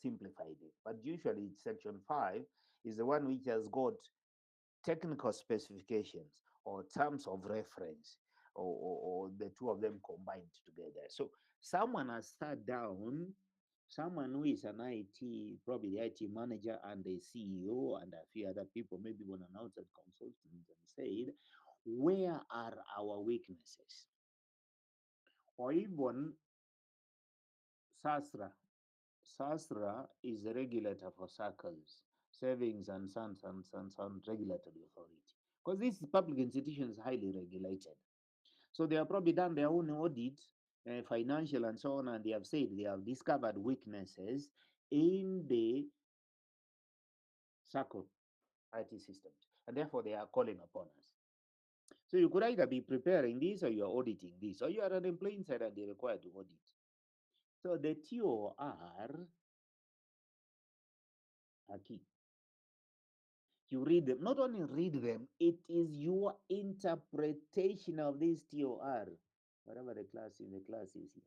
simplified it. But usually, section 5 is the one which has got technical specifications or terms of reference, or the two of them combined together. So someone has sat down, someone who is an IT, probably the IT manager and the CEO and a few other people, maybe one an outside consultant, and said, where are our weaknesses? Or even SASRA. SASRA is the regulator for circles, savings and Sons Regulatory Authority. Because these public institutions are highly regulated. So they have probably done their own audit, financial and so on, and they have said they have discovered weaknesses in the circle IT systems. And therefore, they are calling upon us. So you could either be preparing this or you're auditing this, or you are an employee inside and they're required to audit. So the TOR are key. You read them, not only read them, it is your interpretation of this TOR, whatever the class is here.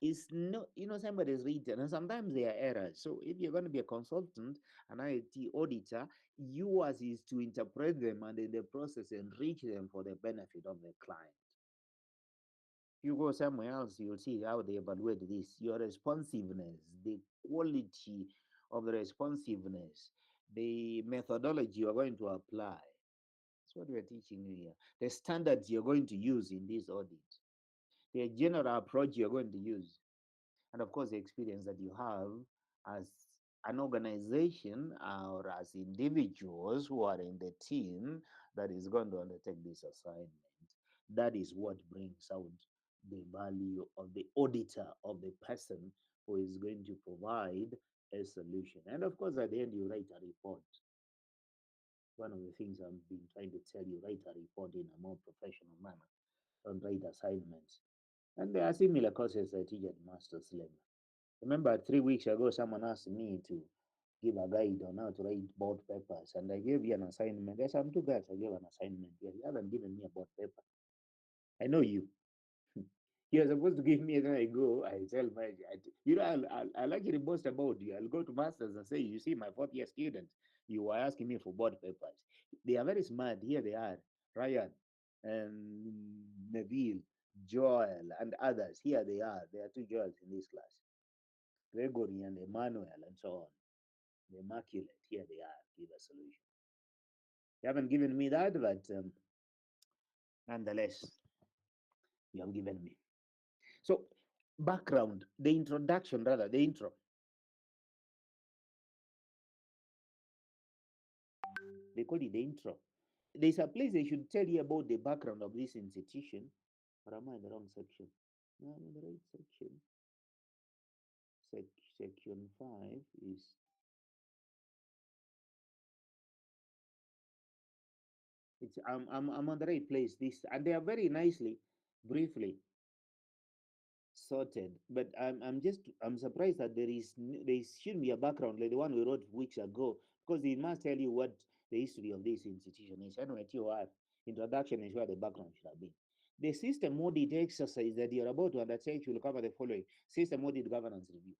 Is no, somebody's written, and sometimes there are errors. So if you're going to be a consultant, an IT auditor, yours is to interpret them and in the process enrich them for the benefit of the client. You go somewhere else, you'll see how they evaluate this. Your responsiveness, the quality of the responsiveness, the methodology you're going to apply. That's what we're teaching you here. The standards you're going to use in this audit, the general approach you're going to use, and of course, the experience that you have as an organization or as individuals who are in the team that is going to undertake this assignment. That is what brings out the value of the auditor, of the person who is going to provide a solution. And of course, at the end, you write a report. One of the things I've been trying to tell you, write a report in a more professional manner. Don't write assignments. And there are similar courses I teach at master's level. Remember, 3 weeks ago, someone asked me to give a guide on how to write board papers, and I gave you an assignment. There's some two guys I gave an assignment here. You haven't given me a board paper. I know you. You're supposed to give me, and then I go, I tell my, I'll actually boast about you. I'll go to masters and say, you see, my fourth year student, you were asking me for board papers. They are very smart. Here they are, Ryan and Neville, Joel, and others. Here they are. There are two girls in this class, Gregory and Emmanuel, and so on. The Immaculate. Here they are. Give a solution. You haven't given me that, but nonetheless, you have given me. So, background, the introduction, rather, the intro. They call it the intro. There's a place they should tell you about the background of this institution. Or am I in the wrong section? No, I'm in the right section. Section 5 is it's I'm on the right place. This, and they are very nicely, briefly sorted. But I'm surprised that there shouldn't be a background like the one we wrote weeks ago, because it must tell you what the history of this institution is. Anyway, TOR introduction is where the background should have been. The system audit exercise that you're about to undertake will cover the following: system audit governance review.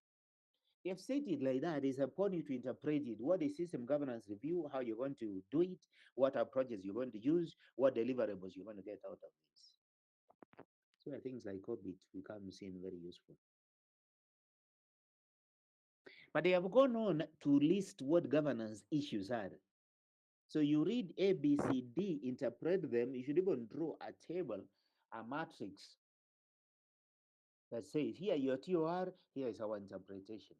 If said it like that, it's upon you to interpret it. What is system governance review? How you're going to do it? What approaches you're going to use? What deliverables you're going to get out of this? So things like orbit become seen very useful. But they have gone on to list what governance issues are. So you read A, B, C, D, interpret them. You should even draw a table, a matrix that says, here your TOR, here is our interpretation.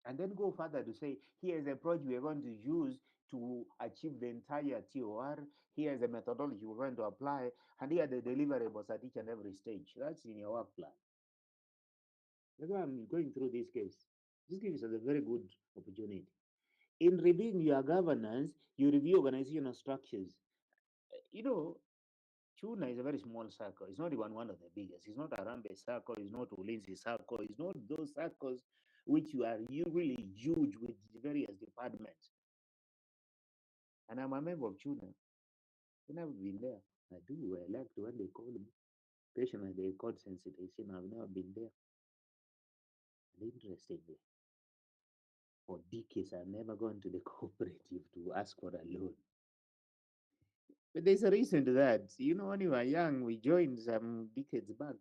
And then go further to say, here is the approach we are going to use to achieve the entire TOR. Here is the methodology we're going to apply. And here are the deliverables at each and every stage. That's in your work plan. That's why I'm going through this case. This gives us a very good opportunity. In reviewing your governance, you review organizational structures. You know, Tuna is a very small circle. It's not even one of the biggest. It's not a Rambe circle. It's not Ulinzi circle. It's not those circles which you are really huge with various departments. And I'm a member of Tuna. I've never been there. I do. I like when they call me. Patiently, they call sensitization. I've never been there. Interestingly, for decades, I've never gone to the cooperative to ask for a loan. But there's a reason to that. You know, when you were young, we joined some decades back.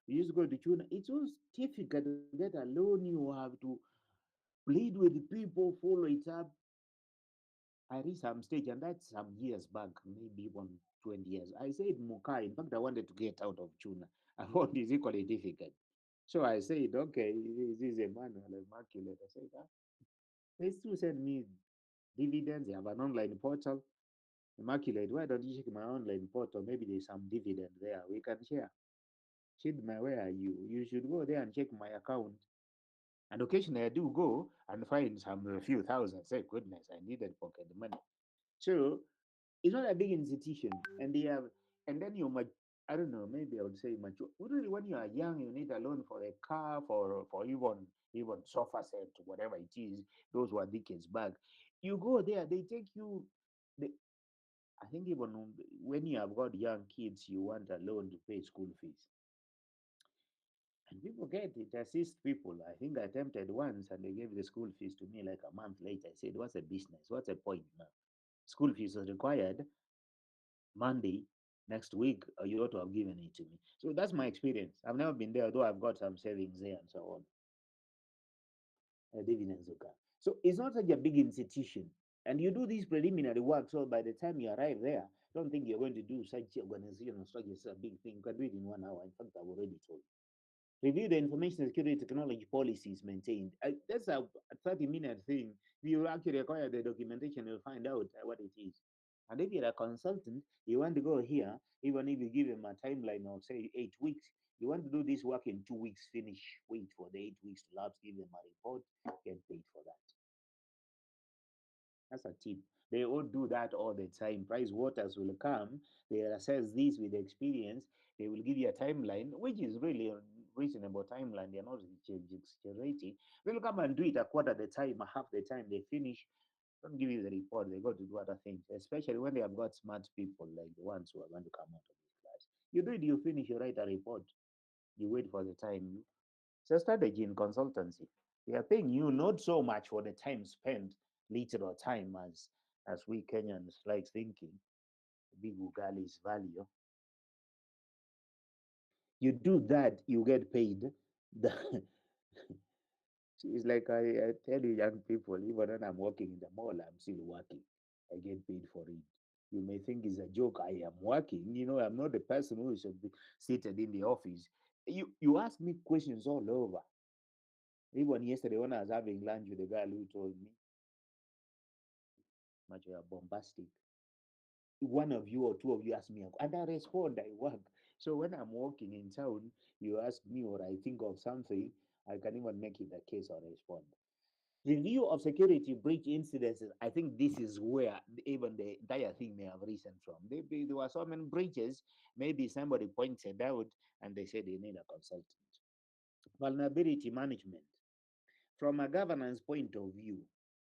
We used to go to China. It was difficult to get a loan. You have to plead with the people, follow it up. I reached some stage, and that's some years back, maybe 20 years. I said, Mukai, in fact, I wanted to get out of China. I found it equally difficult. So I said, okay, this is Emmanuel Immaculate. I said, they still send me dividends. They have an online portal. Immaculate, why don't you check my online portal? Maybe there's some dividend there. We can share. Shidma, where are you? You should go there and check my account. And occasionally I do go and find some a few thousand. Say, goodness, I needed pocket money. So it's not a big institution, and they have, and then you might, I don't know, maybe I would say mature. Really, when you are young, you need a loan for a car, for even sofa set, whatever it is. Those were decades back. You go there, they take you. They, I think even when you have got young kids, you want a loan to pay school fees. And people get it, assist people. I think I attempted once and they gave the school fees to me like a month later. I said, what's a business? What's the point now? School fees is required Monday next week, you ought to have given it to me. So that's my experience. I've never been there, though I've got some savings there and so on. Dividends, okay. So it's not such a big institution. And you do these preliminary work, so by the time you arrive there, don't think you're going to do such organizational structure. It's a big thing. You can do it in 1 hour. In fact, I've already told you. Review the information security technology policies maintained. That's a 30-minute thing. If you actually acquire the documentation, you'll find out what it is. And if you're a consultant, you want to go here, even if you give them a timeline of, say, 8 weeks, you want to do this work in 2 weeks, finish, wait for the 8 weeks to lapse, give them a report, get paid for that. That's a tip. They all do that all the time. Price waters will come, they assess this with experience, they will give you a timeline, which is really a reasonable timeline. They're not exaggerating. They'll come and do it a quarter the time, a half the time they finish. Don't give you the report, they go to do other things, especially when they have got smart people like the ones who are going to come out of this class. You do it, you finish, you write a report, you wait for the time. It's a strategy in consultancy. They are paying you not so much for the time spent, literal time as we Kenyans like thinking. Big Ugali's value. You do that, you get paid. The- it's like I tell you, young people, even when I'm working in the mall, I'm still working. I get paid for it. You may think it's a joke. I am working. You know, I'm not the person who should be seated in the office. You ask me questions all over. Even yesterday when I was having lunch with the girl who told me, much you are bombastic. One of you or two of you ask me, and I respond, I work. So when I'm walking in town, you ask me or I think of something, I can even make it a case or respond. Review of security breach incidences. I think this is where even the entire thing may have risen from. There were so many breaches. Maybe somebody pointed out and they said they need a consultant. Vulnerability management. From a governance point of view,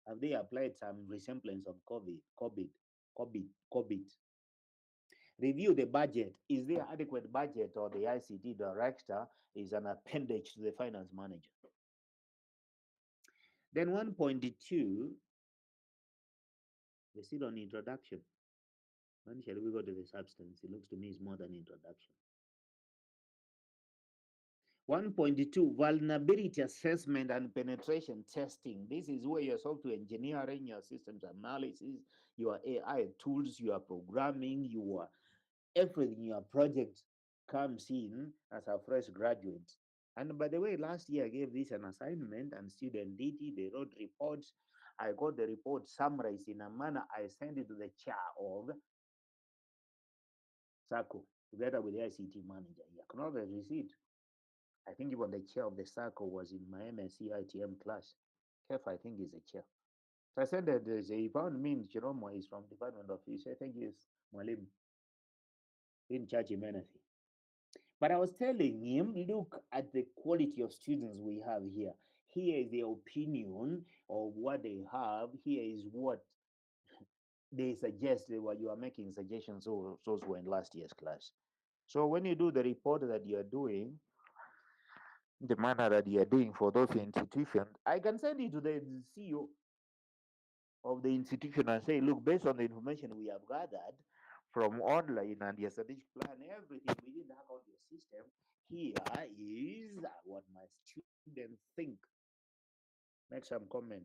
have they applied some resemblance of COVID? Review the budget. Is there adequate budget, or the ICT director is an appendage to the finance manager? Then 1.2, we're still on introduction. When shall we go to the substance? It looks to me it's more than introduction. 1.2, vulnerability assessment and penetration testing. This is where your software engineering, your systems analysis, your AI tools, your programming, your everything, your project comes in as a fresh graduate. And by the way, last year I gave this an assignment and student did it. They wrote reports. I got the report summarized in a manner. I sent it to the chair of SACO together with the ICT manager. He acknowledged receipt. I think even the chair of the SACO was in my MSc ITM class. Kef, I think, is the chair. So I said that he found me in Chiromo. He's from Department of He said, thank you, Mwalim. Didn't charge him anything. But I was telling him, look at the quality of students we have here. Here is the opinion of what they have. Here is what they suggest. What you are making suggestions, so those were in last year's class. So when you do the report that you are doing, the manner that you are doing for those institutions, I can send it to the CEO of the institution and say, look, based on the information we have gathered from online and your strategic plan, everything within the hack out your system, here is what my students think. Make some comment.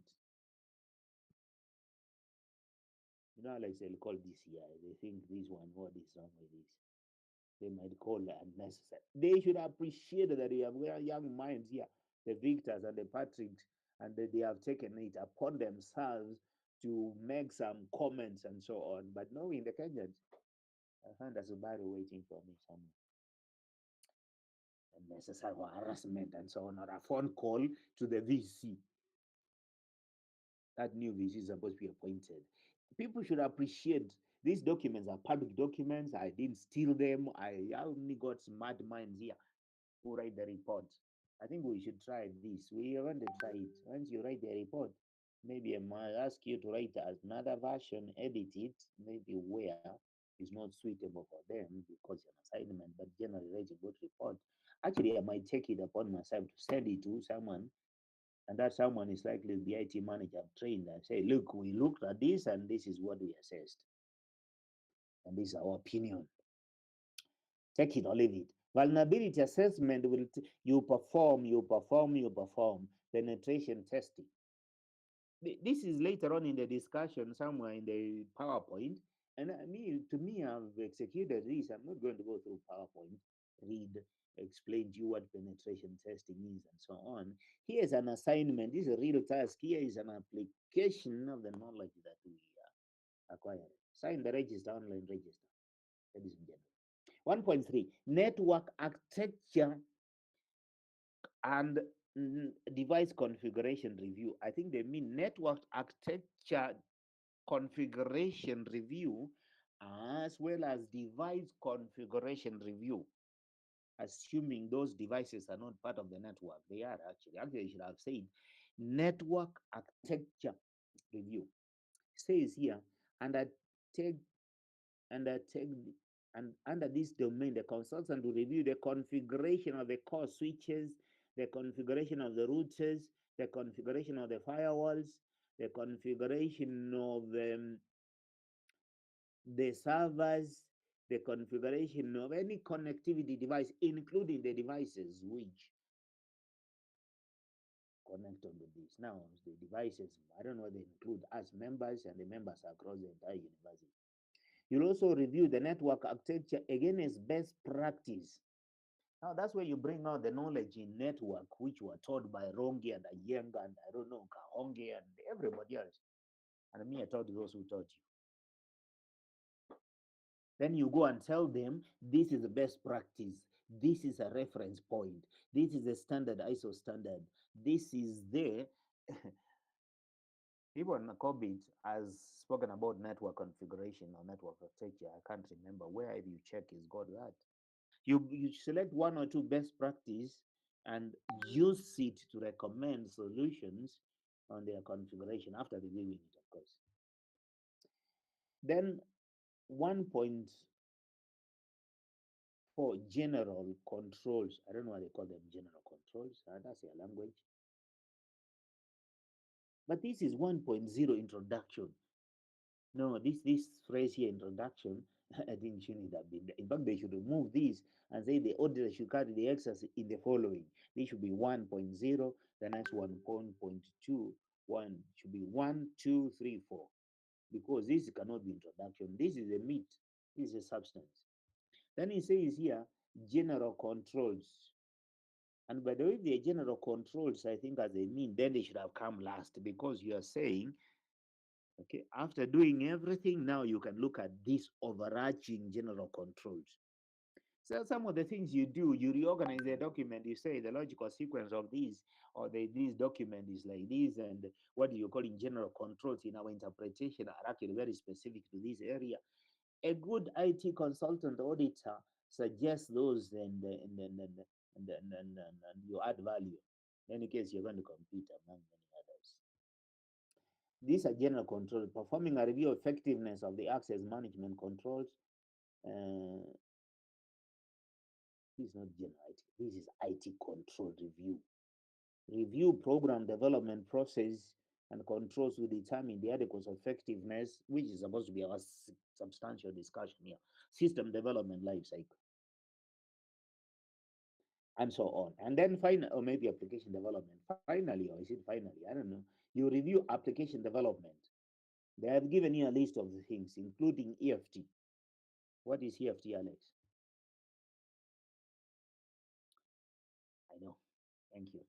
You know, like they'll call DCI. They think this one, what is wrong with this? They might call it unnecessary. They should appreciate that we have young minds here, the Victors and the Patricks, and that they have taken it upon themselves to make some comments and so on. But knowing the Kenyans, I find a Subaru waiting for me somewhere. Unnecessary harassment and so on, or a phone call to the VC. That new VC is supposed to be appointed. People should appreciate these documents are public documents. I didn't steal them. I only got smart minds here who write the report. I think we should try this. We want to try it. Once you write the report, maybe I might ask you to write another version, edit it, maybe where it's not suitable for them because an assignment, but generally write a good report. Actually, I might take it upon myself to send it to someone, and that someone is likely the IT manager I've trained and say, look, we looked at this and this is what we assessed. And this is our opinion. Take it or leave it. Vulnerability assessment will you perform penetration testing. This is later on in the discussion somewhere in the PowerPoint. And to me, I've executed this. I'm not going to go through PowerPoint, read, explain to you what penetration testing is and so on. Here's an assignment. This is a real task. Here is an application of the knowledge that we acquired. Sign the register, online register, ladies and gentlemen. 1.3 network architecture and device configuration review. I think they mean network architecture configuration review as well as device configuration review, assuming those devices are not part of the network. They are actually. Actually, I should have said network architecture review. It says here, undertake undertake and under this domain, the consultant will review the configuration of the core switches, the configuration of the routers, the configuration of the firewalls, the configuration of the servers, the configuration of any connectivity device, including the devices which connect on this. Now, the devices, I don't know, they include us members and the members across the entire university. You'll also review the network architecture again as best practice. Now that's where you bring out the knowledge in network, which were taught by Rongi and Ayenga and I don't know, Kahonge and everybody else. And me, I taught those who taught you. Then you go and tell them this is the best practice. This is a reference point. This is a standard ISO standard. This is the even COVID has spoken about network configuration or network architecture. I can't remember where you check is got that. You select one or two best practice and use it to recommend solutions on their configuration after reviewing it, of course. Then 1.4 general controls. I don't know why they call them general controls. That's their language. But this is 1.0 introduction. No, this phrase here, introduction, I think shouldn't have been there. In fact, they should remove this and say the auditor should carry the exercise in the following. This should be 1.0, the next one 1.2, one should be 1, 2, 3, 4. Because this cannot be introduction. This is a meat, this is a substance. Then he says here, general controls. And by the way, the general controls, I think as they mean, then they should have come last because you are saying okay, after doing everything, now you can look at these overarching general controls. So some of the things you do, you reorganize the document, you say the logical sequence of these or this document is like this, and what do you call in general controls in our interpretation are actually very specific to this area. A good IT consultant auditor suggests those and you add value. In any case, you're going to compete among many others. These are general controls. Performing a review of effectiveness of the access management controls. Uh, This is not generative. This is IT control review. Review program development process and controls to determine the adequate effectiveness, which is supposed to be our substantial discussion here. System development life cycle, and so on. And then final, or maybe application development. Finally, or is it finally? I don't know. You review application development. They have given you a list of the things, including EFT. What is EFT, Alex? I know. Thank you.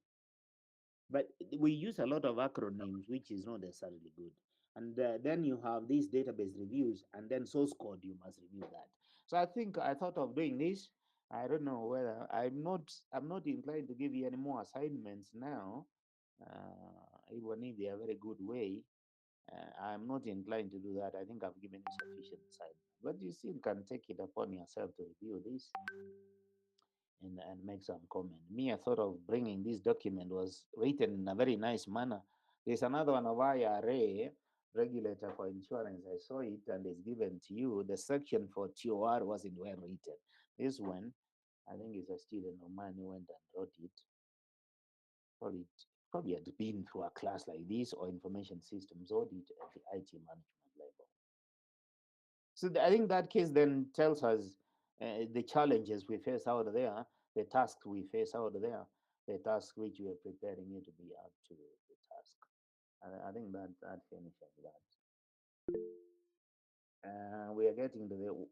But we use a lot of acronyms, which is not necessarily good. And then you have these database reviews, and then source code, you must review that. So I think I thought of doing this. I don't know whether I'm not inclined to give you any more assignments now, even if they are very good way. I'm not inclined to do that. I think I've given you sufficient assignment. But you still can take it upon yourself to review this and make some comment. Me, I thought of bringing this document was written in a very nice manner. There's another one of IRA, regulator for insurance. I saw it and it's given to you. The section for TOR wasn't well written. This one, I think it's a student of mine who went and wrote it. Probably had been through a class like this or information systems audit at the IT management level. So I think that case then tells us the challenges we face out there, the tasks we face out there, the task which we are preparing you to be up to the task. I think that finishes that. We are getting to the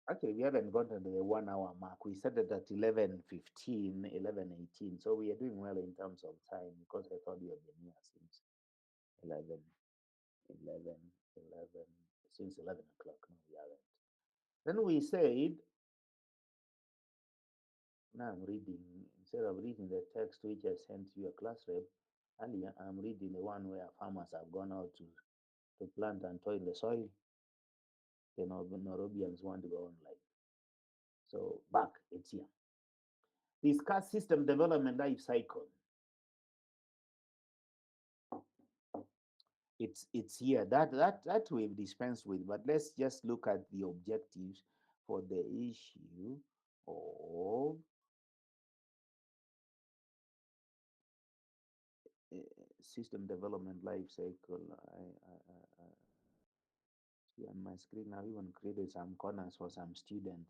actually we haven't gotten to the 1 hour mark. We started at 11:15, 11:18. So we are doing well in terms of time because I thought we have been here since 11, 11, 11, since 11 o'clock. No, we haven't. Then we said now I'm reading, instead of reading the text which I sent to your class rep earlier, I'm reading the one where farmers have gone out to plant and toil the soil. The Nairobians want to go online. So back, it's here. Discuss system development life cycle. It's here. That we've dispensed with, but let's just look at the objectives for the issue of uh, system development life cycle. I see on my screen I've even created some corners for some student.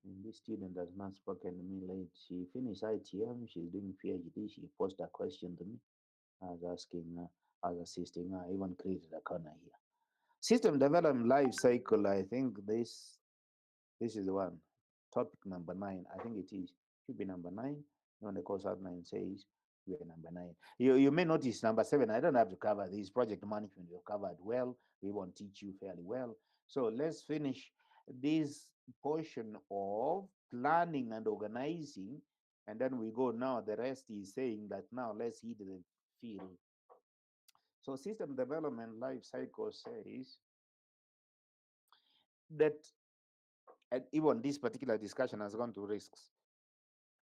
And this student has not spoken to me late. She finished ITM, she's doing PhD. She posted a question to me. I was asking her, I was assisting her. I even created a corner here. System development life cycle, I think this is the one. Topic number 9. I think it is. Should be number 9. On the course outline says we are number 9. You may notice number 7. I don't have to cover this. Project management we've covered well. We won't teach you fairly well. So let's finish this portion of planning and organizing. And then we go now. The rest is saying that now let's hit the field. So system development life cycle says that, and even this particular discussion has gone to risks.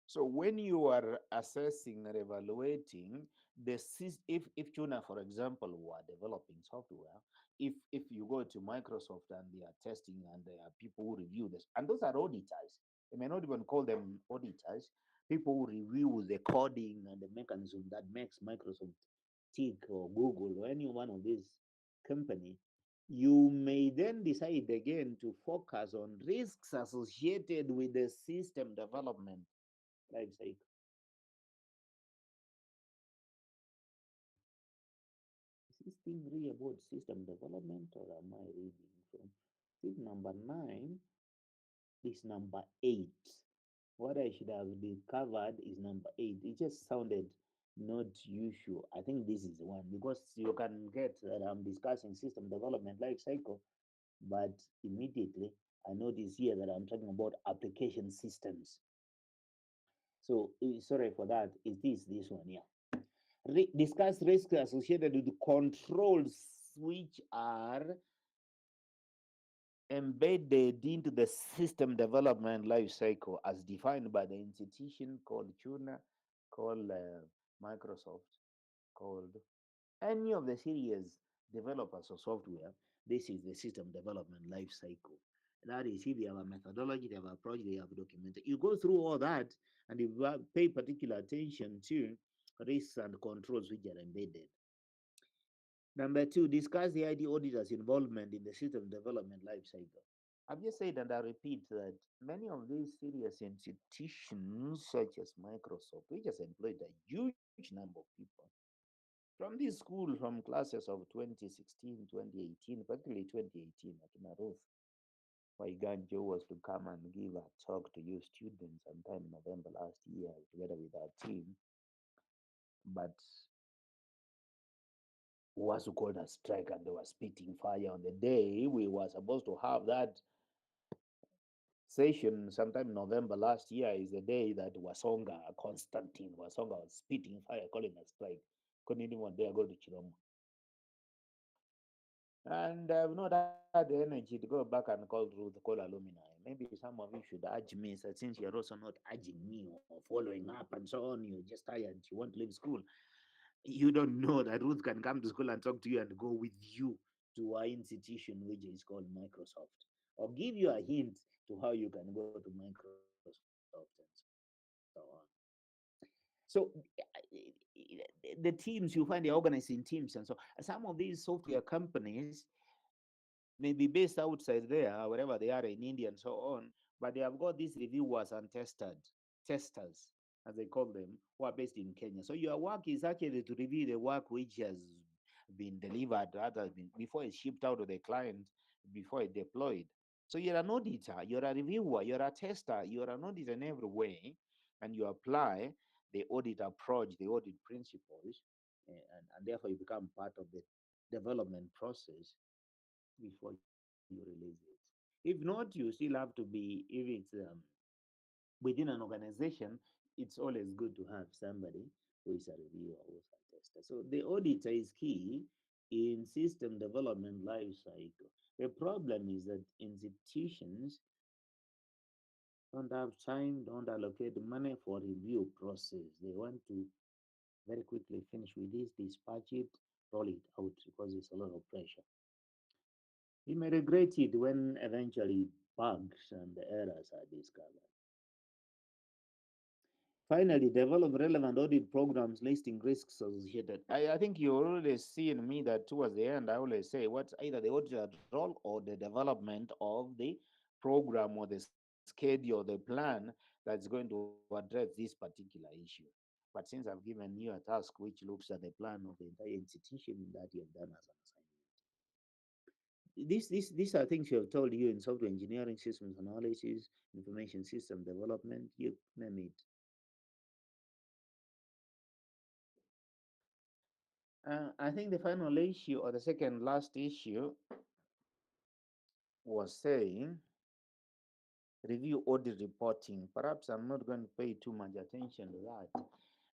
So when you are assessing or evaluating the if Tuna, for example, were developing software, if you go to Microsoft and they are testing and there are people who review this, and those are auditors. They may not even call them auditors. People who review the coding and the mechanism that makes Microsoft tick or Google or any one of these company, you may then decide again to focus on risks associated with the system development life cycle. Is this thing really about system development or am I reading from? See, number 9 is number 8. What I should have covered is number 8. It just sounded not usual. I think this is the one because you can get that I'm discussing system development life cycle, but immediately I notice here that I'm talking about application systems. So sorry for that. It is this one here. Discuss risks associated with the controls which are embedded into the system development life cycle as defined by the institution called Tuna, called Microsoft, called any of the serious developers of software. This is the system development life cycle. That is, if you have a methodology, you have a project, you have documented. You go through all that and you pay particular attention to risks and controls which are embedded. Number two, discuss the ID auditor's involvement in the system development life cycle. I've just said, and I repeat, that many of these serious institutions, such as Microsoft, which has employed a huge number of people from this school, from classes of 2016, 2018, particularly 2018, at Ruth Waiganjo was to come and give a talk to you students sometime in November last year together with our team, but was called a strike and they were spitting fire on the day we were supposed to have that session. Sometime in November last year is the day that Constantine Wasonga was spitting fire, calling a strike. Couldn't anyone dare go to Chiromo. And I've not had the energy to go back and call Ruth, call alumni. Maybe some of you should urge me, so since you're also not urging me or following up and so on, you're just tired, you want to leave school. You don't know that Ruth can come to school and talk to you and go with you to our institution, which is called Microsoft, or give you a hint to how you can go to Microsoft and so on. So the teams, you find they're organized in teams, and so some of these software companies may be based outside there, wherever they are in India and so on, but they have got these reviewers and testers, as they call them, who are based in Kenya. So your work is actually to review the work which has been delivered, rather been before it's shipped out to the client, before it's deployed. So you're an auditor, you're a reviewer, you're a tester, you're an auditor in every way, and you apply the audit approach, the audit principles, and therefore you become part of the development process before you release it. If not, you still have to be, if it's within an organization, it's always good to have somebody who is a reviewer, who is a tester. So the auditor is key in system development life cycle. The problem is that institutions don't have time, don't allocate money for review process. They want to very quickly finish with this, dispatch it, roll it out because it's a lot of pressure. You may regret it when eventually bugs and errors are discovered. Finally, develop relevant audit programs listing risks associated. I think you already see in me that towards the end, I always say what's either the auditor's role or the development of the program or the schedule, the plan that's going to address this particular issue. But since I've given you a task which looks at the plan of the entire institution that you have done as an assignment, these are things you have told you in software engineering, systems analysis, information system development, you name it. I think the final issue or the second last issue was saying review audit reporting. Perhaps I'm not going to pay too much attention to that.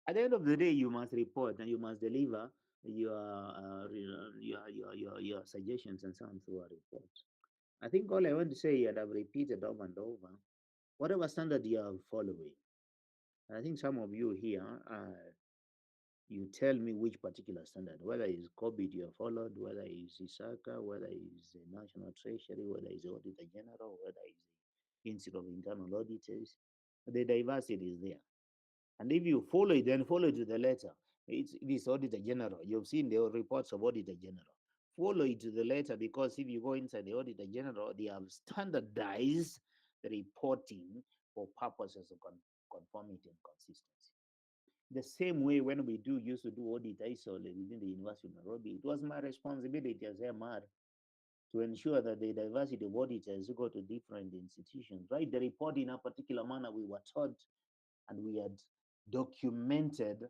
At the end of the day, you must report and you must deliver your suggestions and so on through a report. I think all I want to say, and I've repeated over and over, whatever standard you are following, I think some of you here, you tell me which particular standard, whether it's COVID you have followed, whether it's ISACA, whether it's the National Treasury, whether it's the Auditor General, whether it's the Institute of Internal Auditors. The diversity is there. And if you follow it, then follow it to the letter. It's this Auditor General. You've seen the reports of Auditor General. Follow it to the letter because if you go inside the Auditor General, they have standardized the reporting for purposes of conformity and consistency. The same way when we used to do audit isolated within the University of Nairobi, it was my responsibility as MR to ensure that the diversity of auditors who go to different institutions, write the report in a particular manner we were taught, and we had documented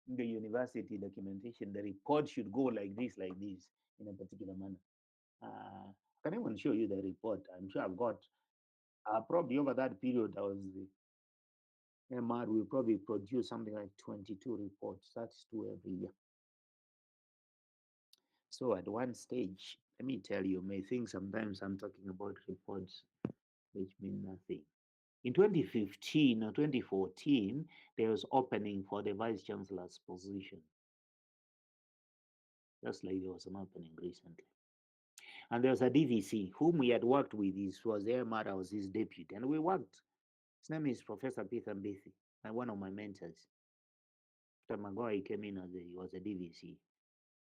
in the university documentation. The report should go like this, in a particular manner. Can anyone show you the report? I'm sure I've got, probably over that period, I was the MR, will probably produce something like 22 reports. That's two every year. So at one stage, let me tell you, may think sometimes I'm talking about reports which mean nothing. In 2015 or 2014, there was opening for the vice chancellor's position, just like there was an opening recently. And there was a DVC whom we had worked with. This was Emma, I was his deputy, and we worked. His name is Professor Peter Mbithi, and one of my mentors. After Magoy came in as he was a DVC.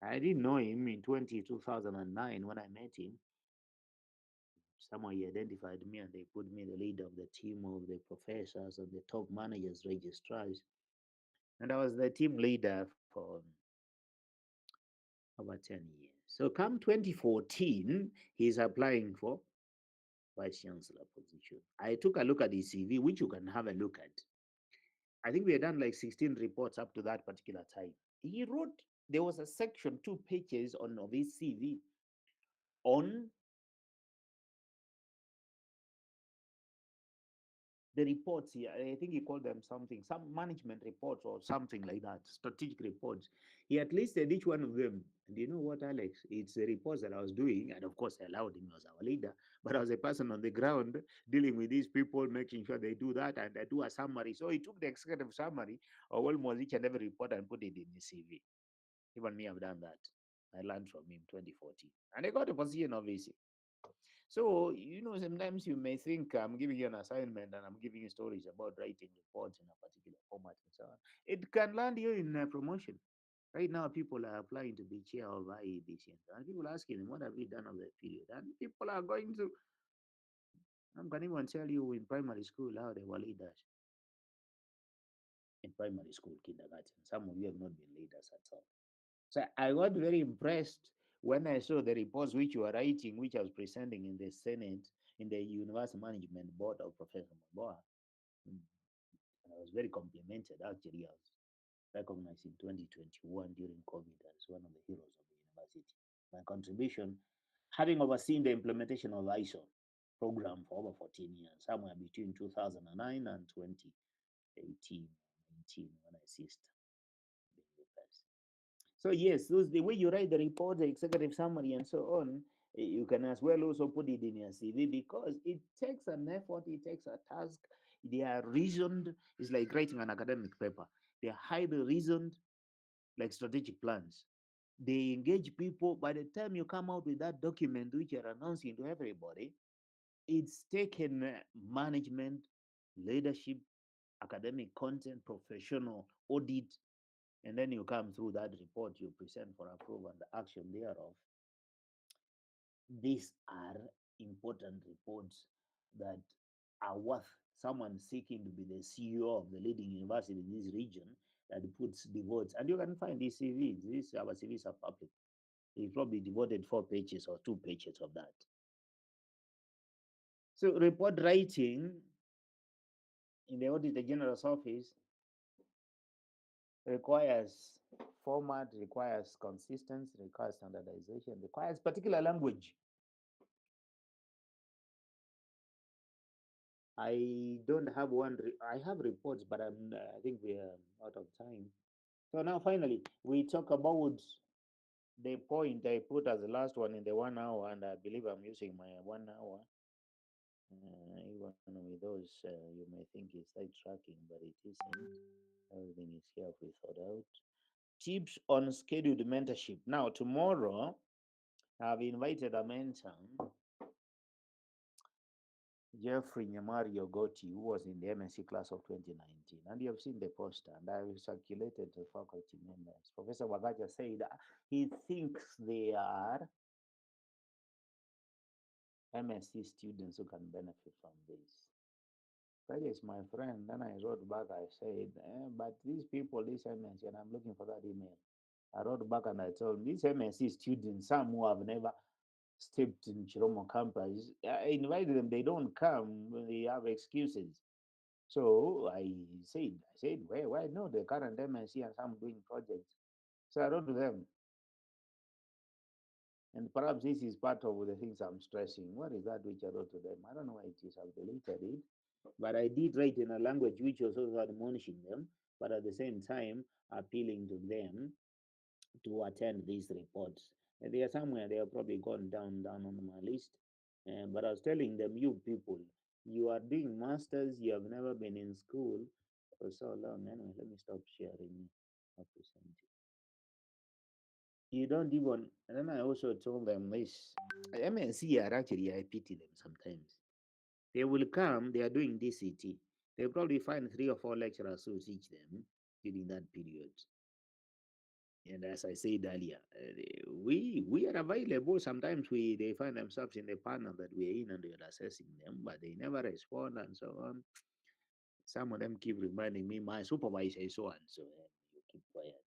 I didn't know him in 2009 when I met him. Someone he identified me and they put me the leader of the team of the professors and the top managers, registrars. And I was the team leader for over 10 years. So come 2014, he's applying for vice chancellor position. I took a look at his CV, which you can have a look at. I think we had done like 16 reports up to that particular time. He wrote, there was a section, 2 pages on of his CV on the reports here. I think he called them something, some management reports or something like that, strategic reports. He at least said each one of them. And you know what, Alex? It's the reports that I was doing. And of course, I allowed him as our leader. But I was a person on the ground dealing with these people, making sure they do that and I do a summary. So he took the executive summary of almost each and every report and put it in his CV. Even me, I've done that. I learned from him 2014. And I got a position, obviously. So, sometimes you may think I'm giving you an assignment and I'm giving you stories about writing reports in a particular format and so on. It can land you in a promotion. Right now, people are applying to be chair of IEBC, and people are asking them, what have you done of that period? And people are going to, I can even tell you in primary school how they were leaders in primary school, kindergarten. Some of you have not been leaders at all. So I got very impressed when I saw the reports which you were writing, which I was presenting in the Senate, in the University Management Board of Professor Maboa. Mm. And I was very complimented. Actually, I was recognized in 2021 during COVID as one of the heroes of the university. My contribution, having overseen the implementation of ISO program for over 14 years, somewhere between 2009 and 2018, 19, when I ceased being the person. So yes, those the way you write the report, the executive summary, and so on, you can as well also put it in your CV because it takes an effort, it takes a task. They are reasoned. It's like writing an academic paper. They are highly reasoned, like strategic plans. They engage people. By the time you come out with that document, which you're announcing to everybody, it's taken management, leadership, academic content, professional audit, and then you come through that report you present for approval and the action thereof. These are important reports that are worth someone seeking to be the CEO of the leading university in this region that puts the words. And you can find these CVs. These our CVs are public. He probably devoted 4 pages or 2 pages of that. So report writing in the Auditor General's office requires format, requires consistency, requires standardization, requires particular language. I don't have one. I have reports, but I think we are out of time. So now, finally, we talk about the point I put as the last one in the 1 hour, and I believe I'm using my 1 hour. Even with those, you may think it's side tracking, but it isn't. Everything is carefully thought out. Tips on scheduled mentorship. Now, tomorrow, I've invited a mentor, Jeffrey Nyamario Goti, who was in the MSc class of 2019. And you have seen the poster, and I have circulated to faculty members. Professor Wagaja said he thinks they are MSc students who can benefit from this. That is my friend. Then I wrote back, I said, but these people, this MSc, and I'm looking for that email. I wrote back and I told him, these MSc students, some who have never stepped in Chiromo campus, I invite them, they don't come, they have excuses. So I said, why no? The current MSc and some doing projects. So I wrote to them, and perhaps this is part of the things I'm stressing. What is that which I wrote to them? I don't know why it is. I've deleted it, but I did write in a language which was also admonishing them, but at the same time appealing to them to attend these reports. And they are somewhere they have probably gone down on my list. But I was telling them, you people, you are doing masters, you have never been in school for so long. Anyway, let me stop sharing. I'll present it. You don't even. And then I also told them this. MNC are actually, I pity them sometimes. They will come, they are doing DCT. They'll probably find 3 or 4 lecturers who teach them during that period. And as I said earlier, we are available. Sometimes they find themselves in the panel that we're in and we're assessing them, but they never respond and so on. Some of them keep reminding me, my supervisor is so and so, and you keep quiet.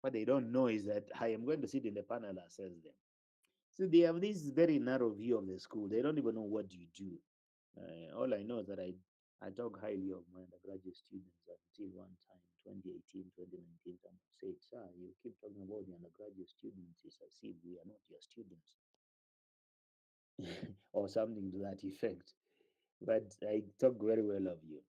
What they don't know is that I am going to sit in the panel and assess them. So they have this very narrow view of the school. They don't even know what you do. All I know is that I talk highly of my undergraduate students until one time, 2018, 2019, someone said, sir, you keep talking about the undergraduate students. It's as if we are not your students, or something to that effect. But I talk very well of you.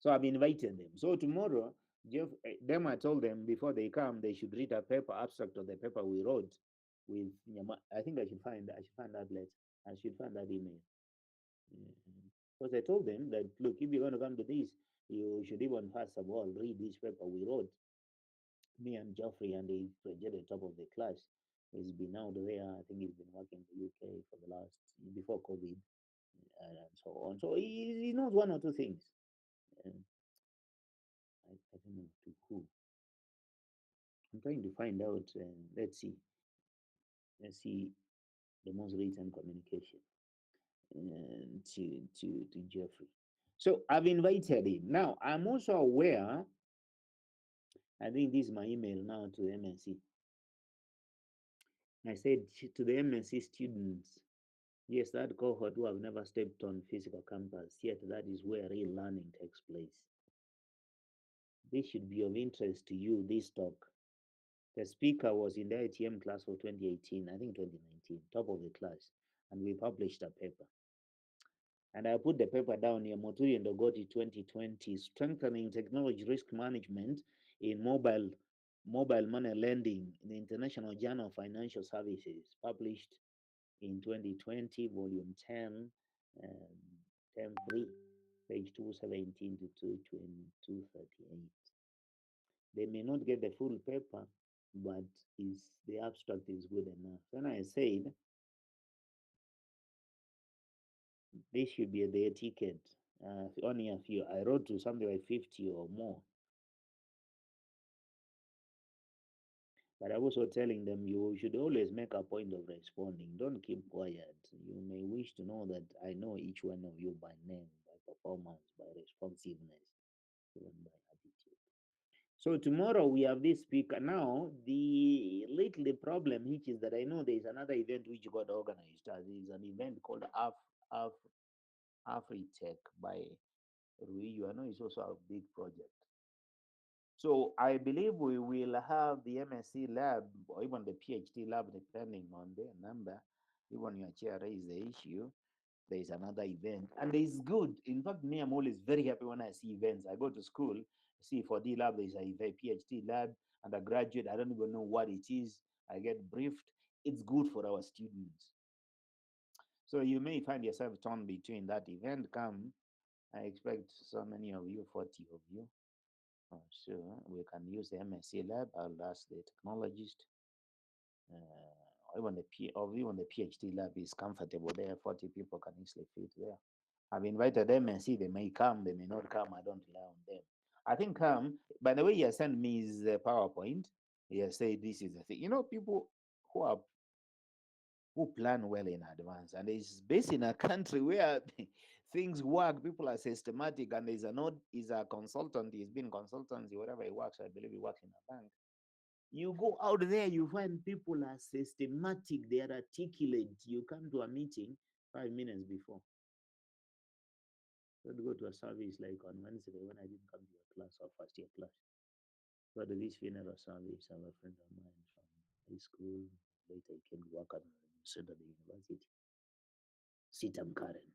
So I've invited them. So tomorrow, them I told them before they come, they should read a paper abstract of the paper we wrote with I think I should find that letter. I should find that email. Because I told them that look, if you're going to come to this, you should even first of all read this paper we wrote. Me and Geoffrey and the project at the top of the class. He's been out there. I think he's been working in the UK for the last before COVID and so on. So he knows 1 or 2 things. And I don't know to who. I'm trying to find out. Let's see. Let's see the most recent communication to Jeffrey. So I've invited him. Now I'm also aware. I think this is my email now to the MNC. I said to the MNC students, yes, that cohort who have never stepped on physical campus, yet that is where real learning takes place. This should be of interest to you. This talk. The speaker was in the ITM class for 2018, I think 2019, top of the class, and we published a paper. And I put the paper down here, Moturi and Ogoti 2020, Strengthening Technology Risk Management in Mobile Money Lending in the International Journal of Financial Services, published in 2020, volume 10, um, 10.3, page 217 to 238. They may not get the full paper, but the abstract is good enough. Then I said, this should be their ticket. Only a few. I wrote to something like 50 or more. But I was also telling them you should always make a point of responding. Don't keep quiet. You may wish to know that I know each one of you by name, by performance, by responsiveness, even by attitude. So tomorrow we have this speaker. Now the problem which is that I know there is another event which got organized. There is an event called Af Afritech by Rui. I know it's also a big project. So I believe we will have the MSc lab or even the PhD lab, depending on their number. Even your chair raise the issue. There is another event, and it's good. In fact, me, I'm always very happy when I see events. I go to school, see for D lab, there's a PhD lab, undergraduate. I don't even know what it is. I get briefed. It's good for our students. So you may find yourself torn between that event. Come, I expect so many of you, 40 of you. Sure, we can use the MSc lab. I'll ask the technologist. Even the PhD lab is comfortable there. 40 people can easily fit there. I've invited them and see they may come, they may not come. I don't rely on them. I think come. By the way, you sent me is the PowerPoint. You say this is the thing. People who are who plan well in advance, and it's based in a country where things work. People are systematic, and is a consultant. He's been consultancy wherever he works. I believe he works in a bank. You go out there, you find people are systematic. They are articulate. You come to a meeting 5 minutes before. Don't go to a service like on Wednesday when I didn't come to your class or first year class. Go to this funeral service. I have a friend of mine from high school. Later he came to work at the university. Sitam Karen.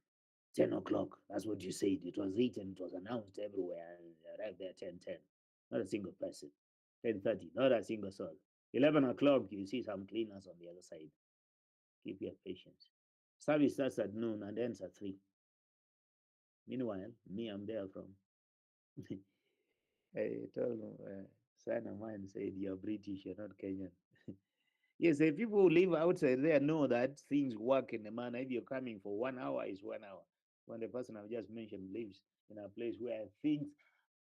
10 o'clock. That's what you said. It was written, it was announced everywhere. I arrived there 10:10. Not a single person. 10:30. Not a single soul. 11 o'clock, you see some cleaners on the other side. Keep your patience. Service starts at noon and ends at 3. Meanwhile, me, I'm there from. I told him, son of mine said, you're British, you're not Kenyan. Yes, the people who live outside there know that things work in a manner. If you're coming for 1 hour, is 1 hour. When the person I've just mentioned lives in a place where things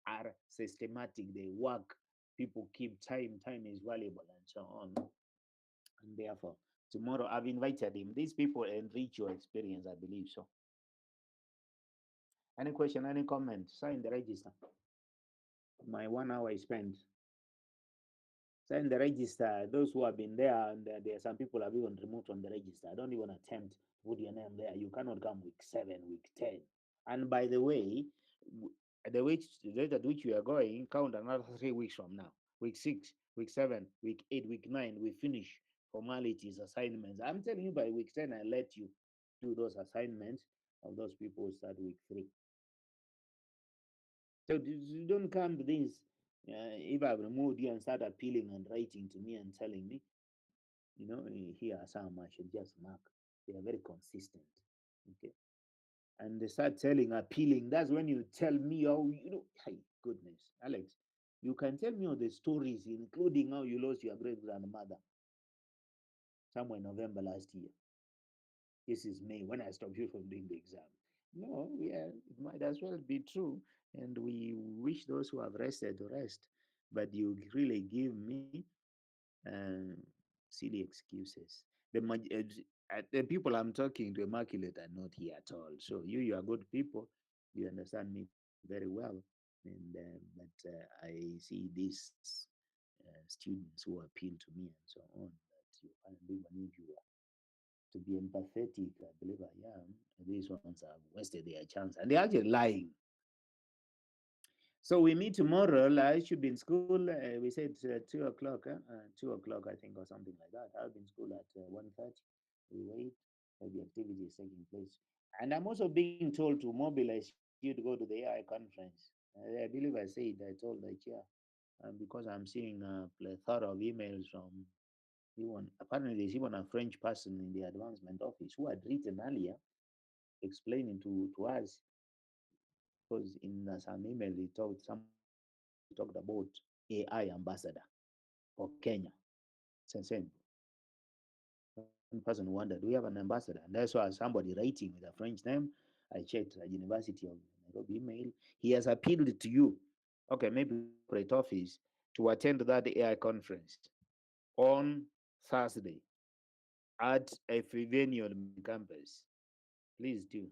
are systematic, they work, people keep time, time is valuable, and so on. And therefore, tomorrow I've invited him. These people enrich your experience, I believe so. Any question, any comment? Sign the register. My 1 hour is spent. Sign the register. Those who have been there, and there are some people have even removed from the register. Don't even attempt to put your name there. You cannot come week 7, week 10. And by the way, the rate at which we are going, count another 3 weeks from now. Week 6, week 7, week 8, week 9, we finish formalities, assignments. I'm telling you, by week 10, I let you do those assignments of those people who start week 3. So you don't come to this. If I've removed you and start appealing and writing to me and telling me, here are some I should just mark. They are very consistent. Okay. And they start telling, appealing. That's when you tell me how, hey, goodness, Alex, you can tell me all the stories, including how you lost your great grandmother somewhere in November last year. This is May when I stopped you from doing the exam. No, yeah, it might as well be true. And we wish those who have rested to rest. But you really give me uh, silly excuses. The people I'm talking to, immaculate, are not here at all. So you are good people. You understand me very well. And but I see these students who appeal to me and so on. That you find even if you are to be empathetic, I believe I am. These ones have wasted their chance, and they're actually lying. So we meet tomorrow. I should be in school. We said 2 o'clock, 2 o'clock, I think, or something like that. I'll be in school at 1:30. We wait. The activity is taking place. And I'm also being told to mobilize you to go to the AI conference. I believe I said, I told the chair, because I'm seeing a plethora of emails from even, apparently, there's even a French person in the advancement office who had written earlier explaining to us, because in some email, somebody talked about AI ambassador for Kenya. Same. One person wondered, do we have an ambassador? And that's why somebody writing with a French name, I checked the University of Nairobi email. He has appealed to you, okay, maybe corporate office, to attend that AI conference on Thursday at a venue on main campus. Please do.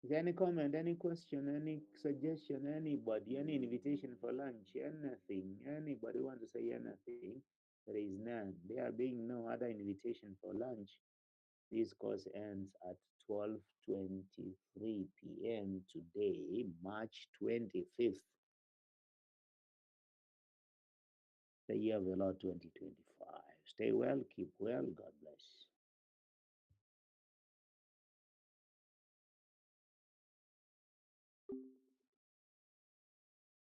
Is there any comment, any question, any suggestion, anybody, any invitation for lunch, anything? Anybody want to say anything? There is none. There being no other invitation for lunch. This course ends at 12:23 p.m. today, March 25th, the year of the Lord 2025. Stay well, keep well. God bless.